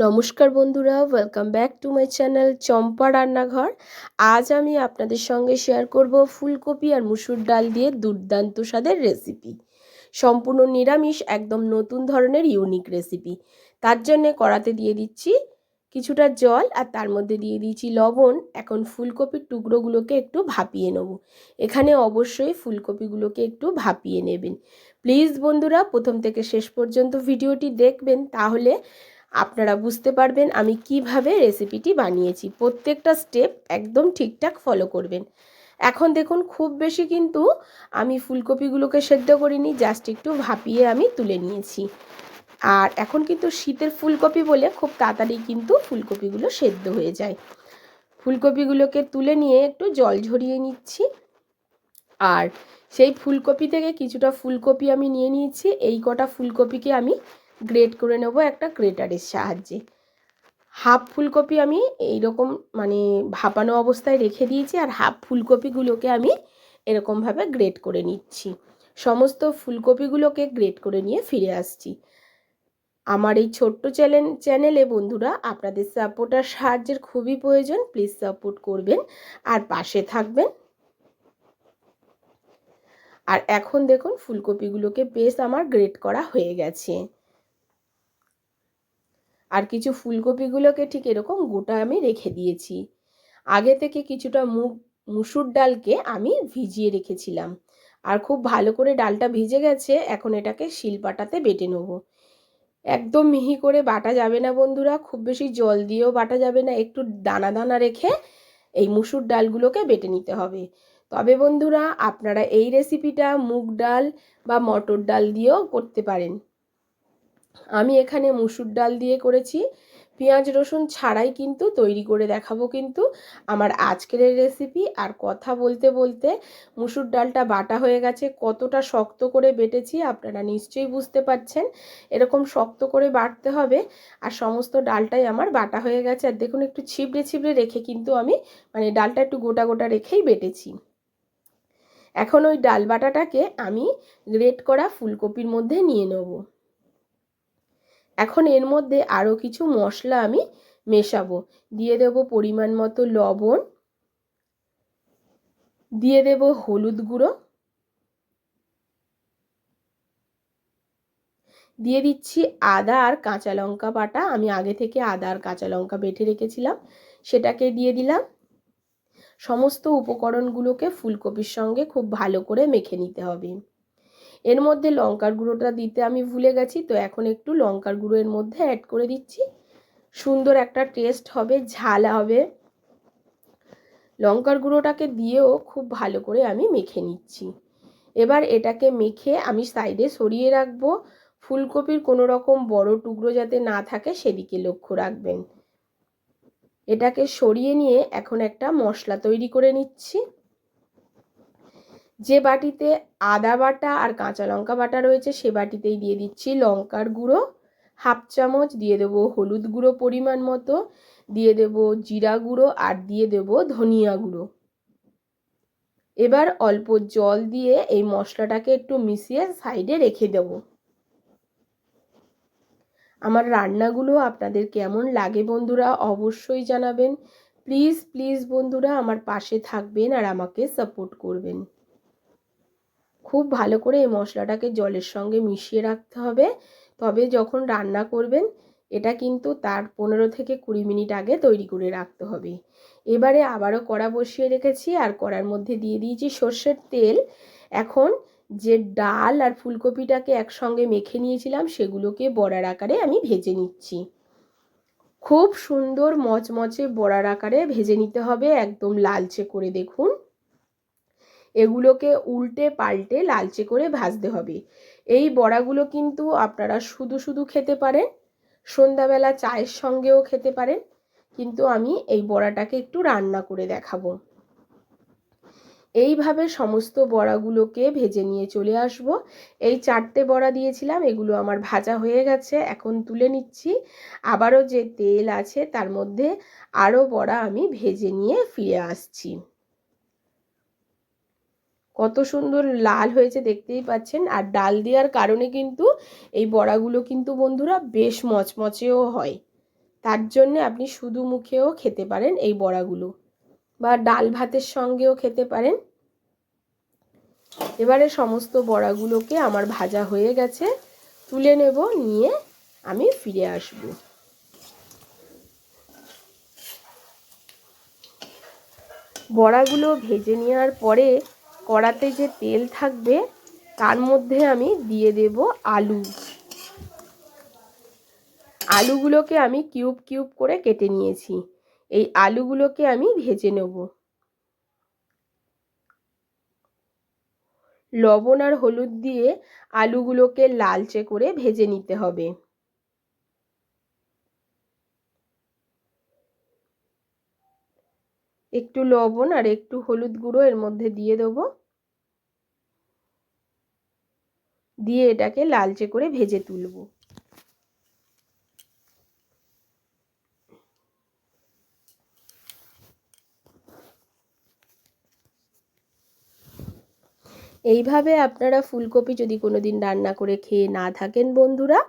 নমস্কার বন্ধুরা, welcome back to my channel Champa Rannaghar. আজ আমি আপনাদের সঙ্গে শেয়ার করব ফুলকপি আর মুসুর ডাল দিয়ে দুর্দান্ত স্বাদের রেসিপি। সম্পূর্ণ নিরামিষ, একদম নতুন ধরনের ইউনিক রেসিপি। তার জন্যে কড়াতে দিয়ে দিচ্ছি কিছুটা জল আর তার মধ্যে দিয়ে দিয়েছি লবণ। এখন ফুলকপির টুকরোগুলোকে একটু ভাপিয়ে নেব। এখানে অবশ্যই ফুলকপিগুলোকে একটু ভাপিয়ে নেবেন। প্লিজ বন্ধুরা, প্রথম থেকে শেষ পর্যন্ত ভিডিওটি দেখবেন, তাহলে আপনারা বুঝতে পারবেন আমি কিভাবে রেসিপিটি বানিয়েছি। প্রত্যেকটা স্টেপ একদম ঠিকঠাক ফলো করবেন। এখন দেখুন, খুব বেশি কিন্তু আমি ফুলকপিগুলোকে সেদ্ধ করিনি, জাস্ট একটু ভাপিয়ে আমি তুলে নিয়েছি। আর এখন কিন্তু শীতের ফুলকপি বলে খুব তাড়াতাড়ি কিন্তু ফুলকপিগুলো সেদ্ধ হয়ে যায়। ফুলকপিগুলোকে তুলে নিয়ে একটু জল ঝরিয়ে নিচ্ছি। আর সেই ফুলকপি থেকে কিছুটা ফুলকপি আমি নিয়ে নিয়েছি। এই কটা ফুলকপিকে আমি গ্রেট করে নেব একটা গ্রেটারের সাহায্যে। হাফ ফুলকপি আমি এইরকম ভাপানো অবস্থায় রেখে দিয়েছি, আর হাফ ফুলকপিগুলোকে আমি এরকমভাবে গ্রেট করে নিচ্ছি। সমস্ত ফুলকপিগুলোকে গ্রেট করে নিয়ে ফিরে আসছি। আমার এই ছোট্ট চ্যানেলে বন্ধুরা আপনাদের সাপোর্ট আর সাহায্যের খুবই প্রয়োজন। প্লিজ সাপোর্ট করবেন আর পাশে থাকবেন। আর এখন দেখুন, ফুলকপিগুলোকে বেশ আমার গ্রেট করা হয়ে গেছে। আর কিছু ফুলকপিগুলোকে ঠিক এরকম গোটা আমি রেখে দিয়েছি। আগে থেকে কিছুটা মুসুর ডালকে আমি ভিজিয়ে রেখেছিলাম, আর খুব ভালো করে ডালটা ভিজে গেছে। এখন এটাকে শিলপাটাতে বেটে নেব। একদম মিহি করে বাটা যাবে না বন্ধুরা, খুব বেশি জল দিয়েও বাটা যাবে না, একটু দানা দানা রেখে এই মুসুর ডালগুলোকে বেটে নিতে হবে। তবে বন্ধুরা, আপনারা এই রেসিপিটা মুগ ডাল বা মটর ডাল দিয়েও করতে পারেন। আমি এখানে মুসুর ডাল দিয়ে করেছি। পেঁয়াজ রসুন ছাড়াই কিন্তু তৈরি করে দেখাবো কিন্তু আমার আজকের রেসিপি। আর কথা বলতে বলতে মুসুর ডালটা বাটা হয়ে গেছে। কতটা শক্ত করে বেটেছি আপনারা নিশ্চয়ই বুঝতে পারছেন। এরকম শক্ত করে বাটতে হবে। আর সমস্ত ডালটাই আমার বাটা হয়ে গেছে। আর দেখুন, একটু ছিবড়ে ছিবড়ে রেখে কিন্তু আমি ডালটা একটু গোটা গোটা রেখেই বেটেছি। এখন ওই ডাল বাটাটাকে আমি গ্রেট করা ফুলকপির মধ্যে নিয়ে নেব। এখন এর মধ্যে আরও কিছু মশলা আমি মেশাবো। দিয়ে দেব পরিমাণ মতো লবণ, দিয়ে দেব হলুদ গুঁড়ো, দিয়ে দিচ্ছি আদা আর কাঁচা লঙ্কা বাটা। আমি আগে থেকে আদা আর কাঁচা লঙ্কা বেটে রেখেছিলাম, সেটাকে দিয়ে দিলাম। সমস্ত উপকরণগুলোকে ফুলকপির সঙ্গে খুব ভালো করে মেখে নিতে হবে। এর মধ্যে লঙ্কার গুঁড়োটা দিতে আমি ভুলে গেছি, তো এখন একটু লঙ্কার গুঁড়ো এর মধ্যে অ্যাড করে দিচ্ছি। সুন্দর একটা টেস্ট হবে, ঝাল হবে। লঙ্কার গুঁড়োটাকে দিয়েও খুব ভালো করে আমি মেখে নিচ্ছি। এবার এটাকে মেখে আমি সাইডে সরিয়ে রাখবো। ফুলকপির কোনো রকম বড় টুকরো যাতে না থাকে সেদিকে লক্ষ্য রাখবেন। এটাকে সরিয়ে নিয়ে এখন একটা মশলা তৈরি করে নিচ্ছি। যে বাটিতে আদা বাটা আর কাঁচা লঙ্কা বাটা রয়েছে সে বাটিতেই দিয়ে দিচ্ছি লঙ্কার গুঁড়ো হাফ চামচ, দিয়ে দেবো হলুদ গুঁড়ো পরিমাণ মতো, দিয়ে দেবো জিরা গুঁড়ো, আর দিয়ে দেবো ধনিয়া গুঁড়ো। এবার অল্প জল দিয়ে এই মশলাটাকে একটু মিশিয়ে সাইডে রেখে দেব। আমার রান্নাগুলো আপনাদের কেমন লাগে বন্ধুরা অবশ্যই জানাবেন। প্লিজ প্লিজ বন্ধুরা, আমার পাশে থাকবেন আর আমাকে সাপোর্ট করবেন। খুব ভালো করে এই মশলাটাকে জলের সঙ্গে মিশিয়ে রাখতে হবে। তবে যখন রান্না করবেন এটা কিন্তু তার 15 থেকে 20 মিনিট আগে তৈরি করে রাখতে হবে। এবারে আবারও কড়া বসিয়ে রেখেছি, আর কড়ার মধ্যে দিয়ে দিয়েছি সর্ষের তেল। এখন যে ডাল আর ফুলকপিটাকে একসঙ্গে মেখে নিয়েছিলাম সেগুলোকে বড়ার আকারে আমি ভেজে নিচ্ছি। খুব সুন্দর মচমচে বড়ার আকারে ভেজে নিতে হবে, একদম লালচে করে। দেখুন, এগুলোকে উল্টে পাল্টে লালচে করে ভাজতে হবে। এই বড়াগুলো কিন্তু আপনারা শুধু শুধু খেতে পারেন, সন্ধ্যাবেলা চায়ের সঙ্গেও খেতে পারেন, কিন্তু আমি এই বড়াটাকে একটু রান্না করে দেখাবো। এইভাবে সমস্ত বড়াগুলোকে ভেজে নিয়ে চলে আসব। এই 4টে বড়া দিয়েছিলাম, এগুলো আমার ভাজা হয়ে গেছে, এখন তুলে নিচ্ছি। আবারও যে তেল আছে তার মধ্যে আরও বড়া আমি ভেজে নিয়ে ফিরে আসছি। কত সুন্দর লাল হয়েছে দেখতেই পাচ্ছেন। আর ডাল দেওয়ার কারণে কিন্তু এই বড়াগুলো কিন্তু বন্ধুরা বেশ মচমচেও হয়। তার জন্যে আপনি শুধু মুখেও খেতে পারেন এই বড়াগুলো, বা ডাল ভাতের সঙ্গেও খেতে পারেন। এবারে সমস্ত বড়াগুলোকে আমার ভাজা হয়ে গেছে, তুলে নেব, নিয়ে আমি ফিরে আসব। বড়াগুলো ভেজে নেওয়ার পরে কড়াতে যে তেল থাকবে তার মধ্যে আমি দিয়ে দেব আলু। আলুগুলোকে আমি কিউব কিউব করে কেটে নিয়েছি। এই আলুগুলোকে আমি ভেজে নেব। লবণ আর হলুদ দিয়ে আলুগুলোকে লালচে করে ভেজে নিতে হবে। একটু লবণ আর একটু হলুদ গুঁড়ো এর মধ্যে দিয়ে দেবো, দিয়ে এটাকে লালচে করে ভেজে তুলব। এইভাবে আপনারা ফুলকপি যদি কোনোদিন রান্না করে খেয়ে না থাকেন বন্ধুরা,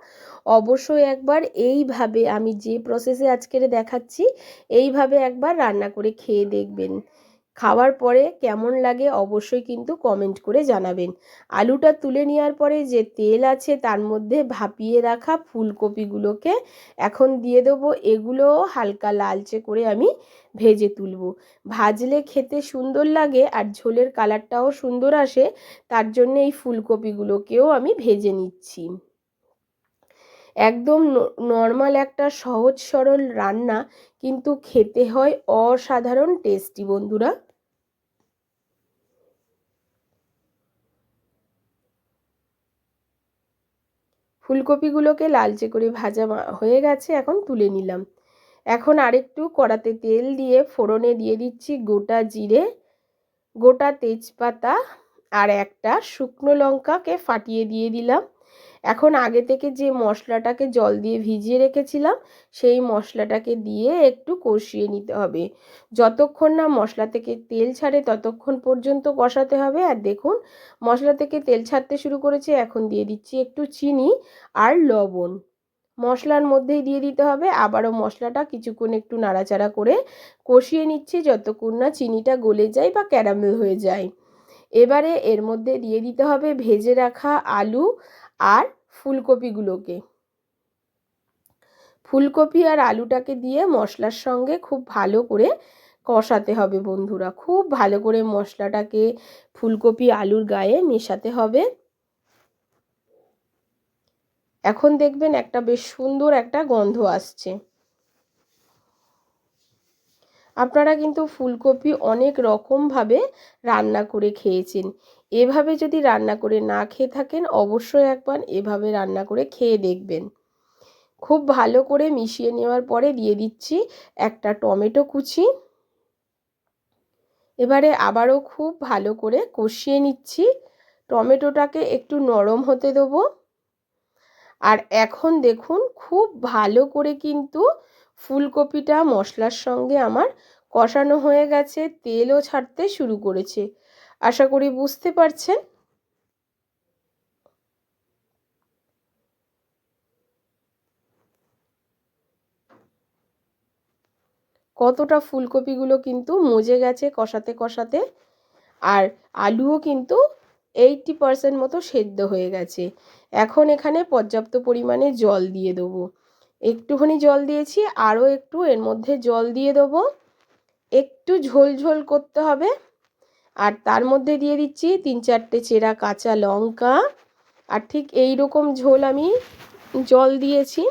অবশ্যই একবার এইভাবে আমি যে প্রসেসে আজকের দেখাচ্ছি এইভাবে একবার রান্না করে খেয়ে দেখবেন। খাওয়ার পরে কেমন লাগে অবশ্যই কিন্তু কমেন্ট করে জানাবেন। আলুটা তুলে নেওয়ার পরে যে তেল আছে তার মধ্যে ভাপিয়ে রাখা ফুলকপিগুলোকে এখন দিয়ে দেবো। এগুলোও হালকা লালচে করে আমি ভেজে তুলব। ভাজলে খেতে সুন্দর লাগে আর ঝোলের কালারটাও সুন্দর আসে, তার জন্য এই ফুলকপিগুলোকেও আমি ভেজে নিচ্ছি। একদম নর্মাল একটা সহজ সরল রান্না, কিন্তু খেতে হয় অসাধারণ টেস্টি বন্ধুরা। ফুলকপিগুলোকে লালচে করে ভাজা হয়ে গেছে, এখন তুলে নিলাম। এখন আরেকটু কড়াতে তেল দিয়ে ফোড়নে দিয়ে দিচ্ছি গোটা জিরে, গোটা তেজপাতা আর একটা শুকনো লঙ্কাকে ফাটিয়ে দিয়ে দিলাম। এখন আগে থেকে যে মশলাটাকে জল দিয়ে ভিজিয়ে রেখেছিলাম সেই মশলাটাকে দিয়ে একটু কষিয়ে নিতে হবে। যতক্ষণ না মশলা থেকে তেল ছাড়ে ততক্ষণ পর্যন্ত কষাতে হবে। আর দেখুন মশলা থেকে তেল ছাড়তে শুরু করেছে। এখন দিয়ে দিচ্ছি একটু চিনি আর লবণ, মশলার মধ্যেই দিয়ে দিতে হবে। আবারও মশলাটা কিছুক্ষণ একটু নাড়াচাড়া করে কষিয়ে নিচ্ছি যতক্ষণ না চিনিটা গলে যায় বা ক্যারামেল হয়ে যায়। এবারে এর মধ্যে দিয়ে দিতে হবে ভেজে রাখা আলু আর ফুলকপিগুলোকে। ফুলকপি আর আলুটাকে দিয়ে মশলার সঙ্গে খুব ভালো করে কষাতে হবে বন্ধুরা। খুব ভালো করে মশলাটাকে ফুলকপি আলুর গায়ে মেশাতে হবে। এখন দেখবেন একটা বেশ সুন্দর একটা গন্ধ আসছে। আপনারা কিন্তু ফুলকপি অনেক রকমভাবে রান্না করে খেয়েছেন। এভাবে যদি রান্না করে না খেয়ে থাকেন অবশ্যই একবার এভাবে রান্না করে খেয়ে দেখবেন। খুব ভালো করে মিশিয়ে নেওয়ার পরে দিয়ে দিচ্ছি একটা টমেটো কুচি। এবারে আবারও খুব ভালো করে কষিয়ে নিচ্ছি। টমেটোটাকে একটু নরম হতে দেবো। আর এখন দেখুন খুব ভালো করে কিন্তু ফুলকপিটা মশলার সঙ্গে আমার কষানো হয়ে গেছে, তেলও ছাড়তে শুরু করেছে। আশা করি বুঝতে পারছেন। কতটা ফুলকপিগুলো কিন্তু মজে গেছে কষাতে কষাতে। আর আলুও কিন্তু 80% মতো সেদ্ধ হয়ে গেছে। এখন এখানে পর্যাপ্ত পরিমাণে জল দিয়ে দেবো। একটুখানি জল দিয়েছি, আরও একটু এর মধ্যে জল দিয়ে দেবো। একটু ঝোল ঝোল করতে হবে। আর তার মধ্যে দিয়ে দিচ্ছি 3-4টে চেরা কাঁচা লঙ্কা। আর ঠিক এই রকম ঝোল আমি জল দিয়েছি।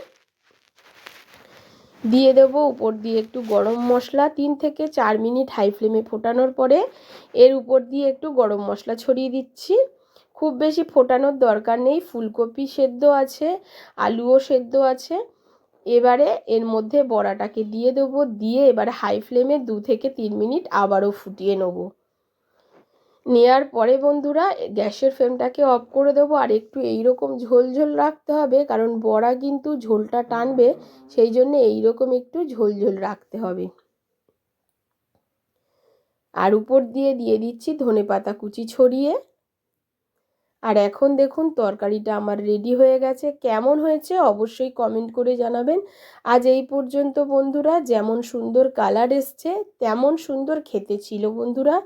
দিয়ে দেবো উপর দিয়ে একটু গরম মশলা। 3 থেকে 4 মিনিট হাই ফ্লেমে ফোটানোর পরে এর উপর দিয়ে একটু গরম মশলা ছড়িয়ে দিচ্ছি। খুব বেশি ফোটানোর দরকার নেই, ফুলকপি সেদ্ধ আছে, আলুও সেদ্ধ আছে। এবারে এর মধ্যে বড়াটাকে দিয়ে দেবো, দিয়ে এবারে হাই ফ্লেমে 2 থেকে 3 মিনিট আবারও ফুটিয়ে নেবো। নেয়ার পরে বন্ধুরা গ্যাসের ফ্লেমটাকে অফ করে দেবো। আর একটু এইরকম ঝোল ঝোল রাখতে হবে, কারণ বড়া কিন্তু ঝোলটা টানবে, সেই জন্য এইরকম একটু ঝোল ঝোল রাখতে হবে। আর উপর দিয়ে দিয়ে দিচ্ছি ধনেপাতা কুচি ছড়িয়ে। আর এখন দেখুন তরকারিটা আমার রেডি হয়ে গেছে। কেমন হয়েছে অবশ্যই কমেন্ট করে জানাবেন। আজ এই পর্যন্ত বন্ধুরা। যেমন সুন্দর কালার এসছে তেমন সুন্দর খেতে ছিল বন্ধুরা।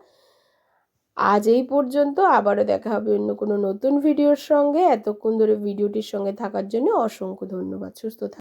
আজ এই পর্যন্ত, আবারও দেখা হবে অন্য কোনো নতুন ভিডিওর সঙ্গে। এতক্ষণ ধরে ভিডিওটির সঙ্গে থাকার জন্য অসংখ্য ধন্যবাদ। সুস্থ থাকুন।